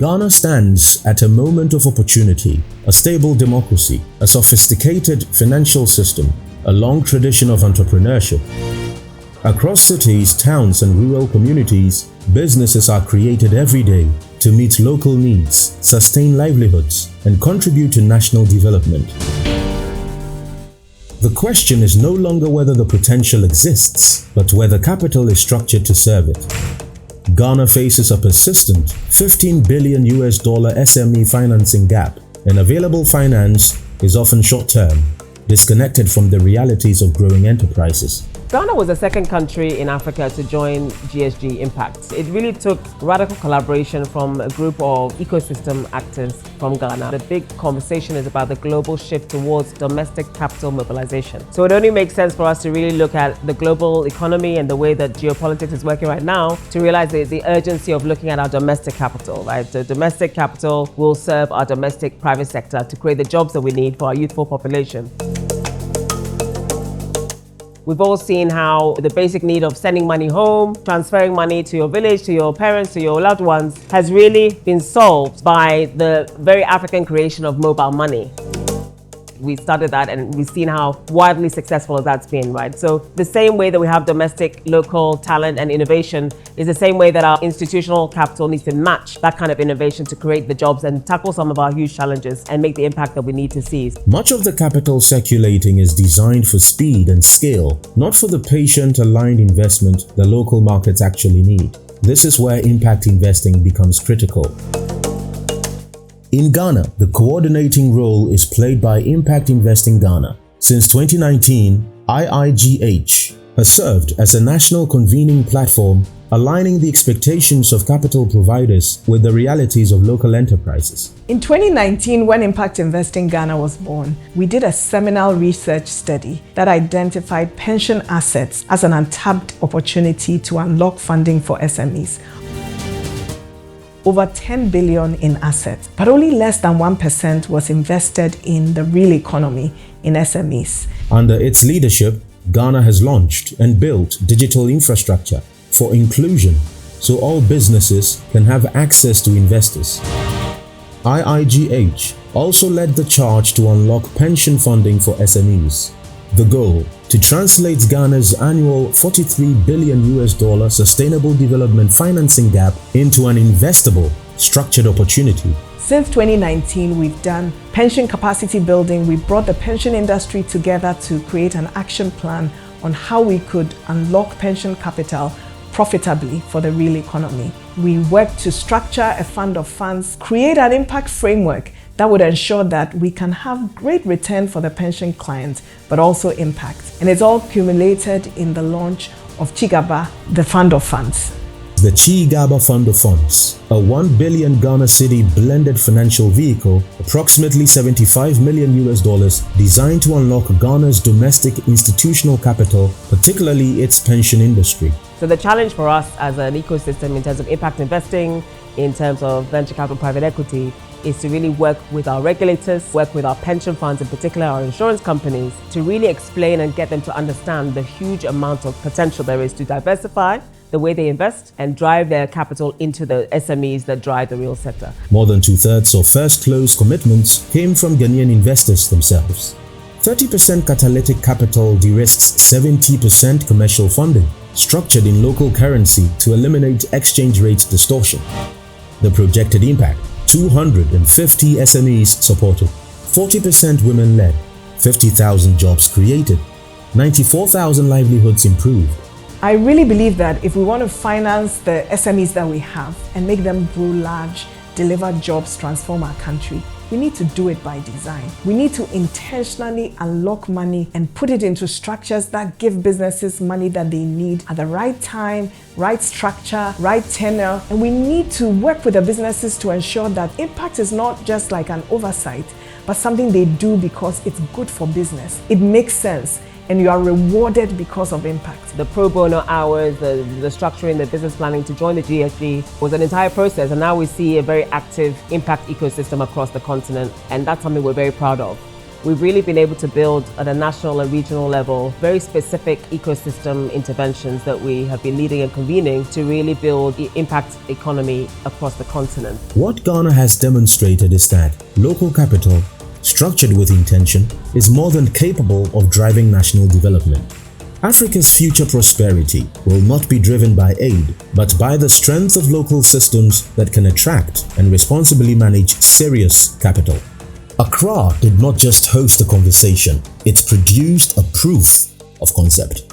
Ghana stands at a moment of opportunity, a stable democracy, a sophisticated financial system, a long tradition of entrepreneurship. Across cities, towns, and rural communities, businesses are created every day to meet local needs, sustain livelihoods, and contribute to national development. The question is no longer whether the potential exists, but whether capital is structured to serve it. Ghana faces a persistent $15 billion SME financing gap, and available finance is often short-term, disconnected from the realities of growing enterprises. Ghana was the second country in Africa to join GSG Impact. It really took radical collaboration from a group of ecosystem actors from Ghana. The big conversation is about the global shift towards domestic capital mobilization. So it only makes sense for us to really look at the global economy and the way that geopolitics is working right now to realize the urgency of looking at our domestic capital, right? The domestic capital will serve our domestic private sector to create the jobs that we need for our youthful population. We've all seen how the basic need of sending money home, transferring money to your village, to your parents, to your loved ones, has really been solved by the very African creation of mobile money. We started that and we've seen how wildly successful that's been, right? So the same way that we have domestic, local talent and innovation is the same way that our institutional capital needs to match that kind of innovation to create the jobs and tackle some of our huge challenges and make the impact that we need to see. Much of the capital circulating is designed for speed and scale, not for the patient, aligned investment the local markets actually need. This is where impact investing becomes critical. In Ghana, the coordinating role is played by Impact Investing Ghana. Since 2019, IIGH has served as a national convening platform, aligning the expectations of capital providers with the realities of local enterprises. In 2019, when Impact Investing Ghana was born, we did a seminal research study that identified pension assets as an untapped opportunity to unlock funding for SMEs. Over 10 billion in assets, but only less than 1% was invested in the real economy, in SMEs. Under its leadership, Ghana has launched and built digital infrastructure for inclusion so all businesses can have access to investors. IIGH also led the charge to unlock pension funding for SMEs. The goal: to translate Ghana's annual $43 billion sustainable development financing gap into an investable, structured opportunity. Since 2019, we've done pension capacity building. We brought the pension industry together to create an action plan on how we could unlock pension capital profitably for the real economy. We worked to structure a fund of funds, create an impact framework that would ensure that we can have great return for the pension clients, but also impact. And it's all accumulated in the launch of Chigaba, the Fund of Funds. The Chigaba Fund of Funds, a 1 billion Ghana cedi blended financial vehicle, approximately $75 million, designed to unlock Ghana's domestic institutional capital, particularly its pension industry. So the challenge for us as an ecosystem in terms of impact investing, in terms of venture capital private equity, is to really work with our regulators, work with our pension funds, in particular our insurance companies, to really explain and get them to understand the huge amount of potential there is to diversify the way they invest and drive their capital into the SMEs that drive the real sector. More than 2/3 of first close commitments came from Ghanaian investors themselves. 30% catalytic capital de-risks 70% commercial funding, structured in local currency to eliminate exchange rate distortion. The projected impact: 250 SMEs supported, 40% women-led, 50,000 jobs created, 94,000 livelihoods improved. I really believe that if we want to finance the SMEs that we have and make them grow large, deliver jobs, transform our country, we need to do it by design. We need to intentionally unlock money and put it into structures that give businesses money that they need at the right time, right structure, right tenure. And we need to work with the businesses to ensure that impact is not just like an oversight, but something they do because it's good for business. It makes sense, and you are rewarded because of impact. The pro bono hours, the structuring, the business planning to join the GSG was an entire process, and now we see a very active impact ecosystem across the continent, and that's something we're very proud of. we've really been able to build at a national and regional level very specific ecosystem interventions that we have been leading and convening to really build the impact economy across the continent. What Ghana has demonstrated is that local capital, structured with intention, is more than capable of driving national development. Africa's future prosperity will not be driven by aid, but by the strength of local systems that can attract and responsibly manage serious capital. Accra did not just host a conversation, it produced a proof of concept.